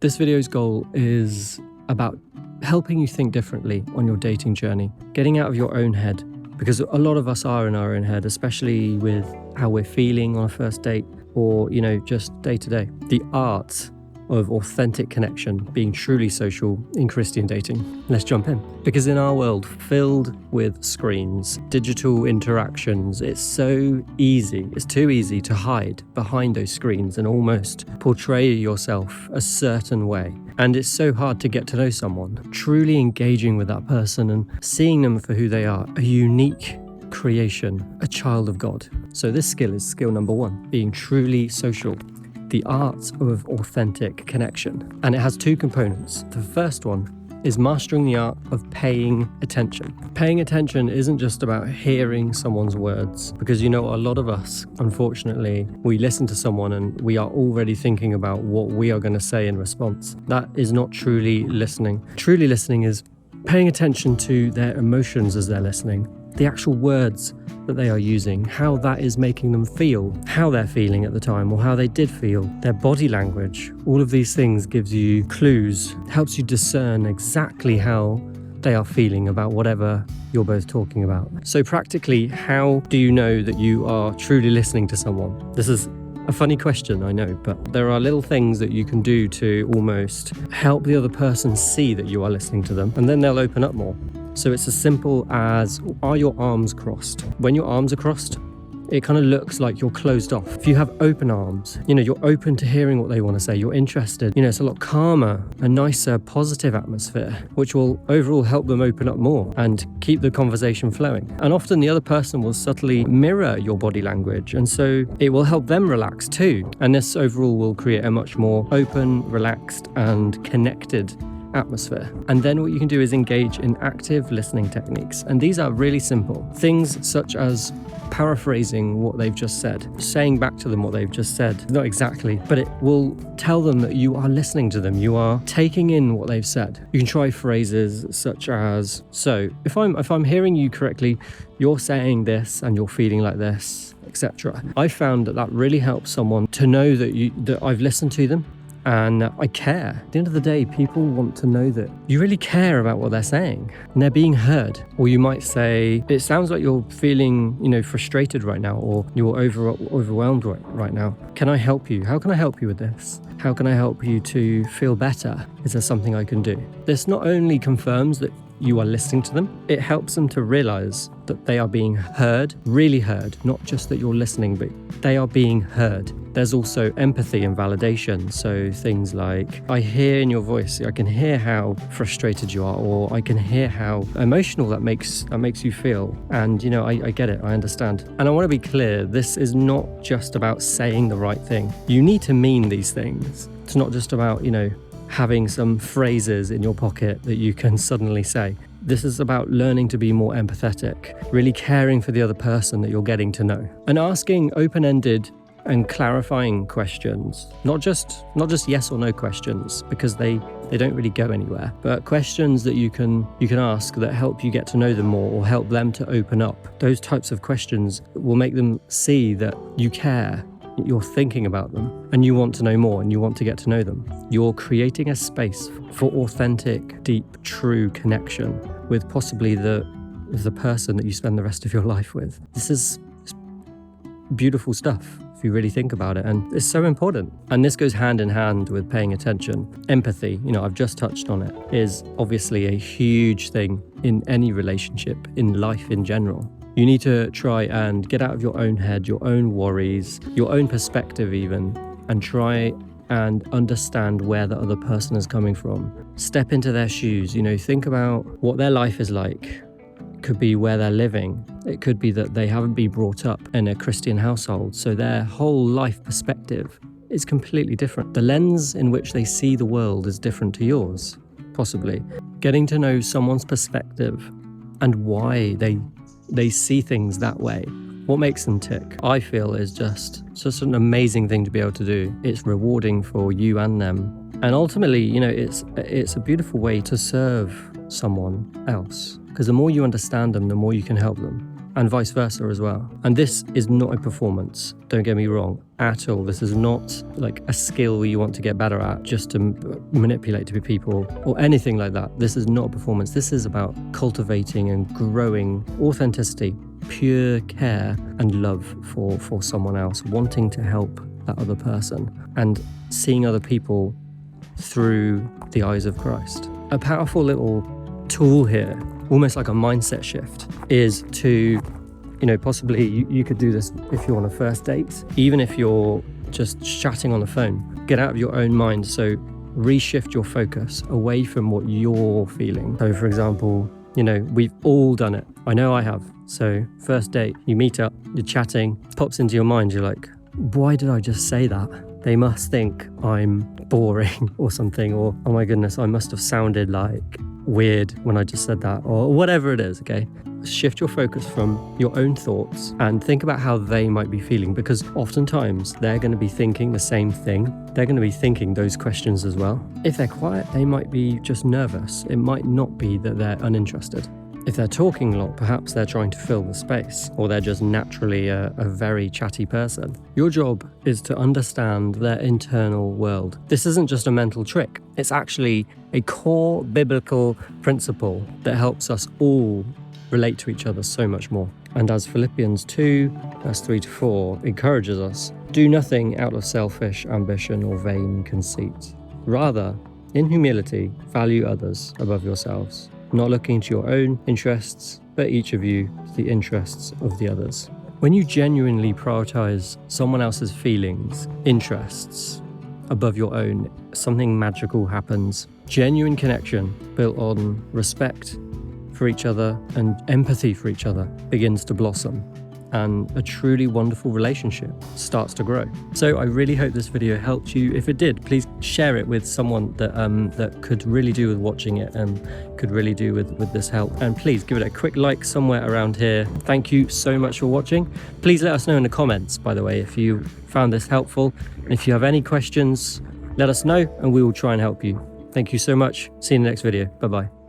This video's goal is about helping you think differently on your dating journey, getting out of your own head, because a lot of us are in our own head, especially with how we're feeling on a first date or, just day to day. The art of authentic connection, being truly social in Christian dating. Let's jump in. Because in our world filled with screens, digital interactions, it's too easy to hide behind those screens and almost portray yourself a certain way. And it's so hard to get to know someone, truly engaging with that person and seeing them for who they are, a unique creation, a child of God. So this skill is skill number 1, being truly social. The art of authentic connection. And it has 2 components. The first one is mastering the art of paying attention. Paying attention isn't just about hearing someone's words, because a lot of us, unfortunately, we listen to someone and we are already thinking about what we are going to say in response. That is not truly listening. Truly listening is paying attention to their emotions as they're listening, the actual words that they are using, how that is making them feel, how they're feeling at the time or how they did feel, their body language. All of these things gives you clues, helps you discern exactly how they are feeling about whatever you're both talking about. So practically, how do you know that you are truly listening to someone? This is a funny question, I know, but there are little things that you can do to almost help the other person see that you are listening to them, and then they'll open up more. So it's as simple as, are your arms crossed? When your arms are crossed, it kind of looks like you're closed off. If you have open arms, you're open to hearing what they want to say, you're interested, it's a lot calmer, a nicer, positive atmosphere, which will overall help them open up more and keep the conversation flowing. And often the other person will subtly mirror your body language, and so it will help them relax too. And this overall will create a much more open, relaxed, and connected atmosphere. And then what you can do is engage in active listening techniques. And these are really simple. Things such as paraphrasing what they've just said, saying back to them what they've just said. Not exactly, but it will tell them that you are listening to them. You are taking in what they've said. You can try phrases such as, so if I'm hearing you correctly, you're saying this and you're feeling like this, etc. I found that really helps someone to know that I've listened to them and I care. At the end of the day, people want to know that you really care about what they're saying and they're being heard. Or you might say, it sounds like you're feeling, frustrated right now, or you're overwhelmed right now. Can I help you? How can I help you with this? How can I help you to feel better? Is there something I can do? This not only confirms that you are listening to them, it helps them to realize that they are being heard, really heard, not just that you're listening, but they are being heard. There's also empathy and validation. So things like, I hear in your voice, I can hear how frustrated you are, or I can hear how emotional that makes you feel. And, I get it, I understand. And I want to be clear, this is not just about saying the right thing. You need to mean these things. It's not just about, having some phrases in your pocket that you can suddenly say. This is about learning to be more empathetic, really caring for the other person that you're getting to know, and asking open-ended and clarifying questions, not just yes or no questions, because they don't really go anywhere, but questions that you can ask that help you get to know them more or help them to open up. Those types of questions will make them see that you care, you're thinking about them, and you want to know more and you want to get to know them. You're creating a space for authentic, deep, true connection with possibly the person that you spend the rest of your life with. This is beautiful stuff if you really think about it, and it's so important. And this goes hand in hand with paying attention. Empathy, I've just touched on it, is obviously a huge thing in any relationship, in life in general. You need to try and get out of your own head, your own worries, your own perspective even, and try and understand where the other person is coming from. Step into their shoes, think about what their life is like. It could be where they're living. It could be that they haven't been brought up in a Christian household, so their whole life perspective is completely different. The lens in which they see the world is different to yours, possibly. Getting to know someone's perspective and why they see things that way, what makes them tick, I feel is just an amazing thing to be able to do. It's rewarding for you and them. And ultimately, it's a beautiful way to serve someone else, because the more you understand them, the more you can help them. and vice versa as well. And this is not a performance, don't get me wrong, at all. This is not like a skill you want to get better at just to manipulate to people or anything like that. This is not a performance. This is about cultivating and growing authenticity, pure care and love for someone else, wanting to help that other person and seeing other people through the eyes of Christ. A powerful little tool here, almost like a mindset shift, is to, possibly you could do this if you're on a first date, even if you're just chatting on the phone. Get out of your own mind. So reshift your focus away from what you're feeling. So for example, we've all done it. I know I have. So first date, you meet up, you're chatting, pops into your mind, you're like, why did I just say that? They must think I'm boring or something, or oh my goodness, I must have sounded like weird when I just said that, or whatever it is, okay? Shift your focus from your own thoughts and think about how they might be feeling, because oftentimes they're going to be thinking the same thing. They're going to be thinking those questions as well. If they're quiet, they might be just nervous. It might not be that they're uninterested. If they're talking a lot, perhaps they're trying to fill the space, or they're just naturally a very chatty person. Your job is to understand their internal world. This isn't just a mental trick. It's actually a core biblical principle that helps us all relate to each other so much more. And as Philippians 2, verse 3-4 encourages us, do nothing out of selfish ambition or vain conceit. Rather, in humility, value others above yourselves, not looking to your own interests, but each of you to the interests of the others. When you genuinely prioritize someone else's feelings, interests above your own, something magical happens. Genuine connection built on respect for each other and empathy for each other begins to blossom, and a truly wonderful relationship starts to grow. So I really hope this video helped you. If it did, please share it with someone that could really do with watching it and could really do with this help. And please give it a quick like somewhere around here. Thank you so much for watching. Please let us know in the comments, by the way, if you found this helpful. And if you have any questions, let us know and we will try and help you. Thank you so much. See you in the next video. Bye-bye.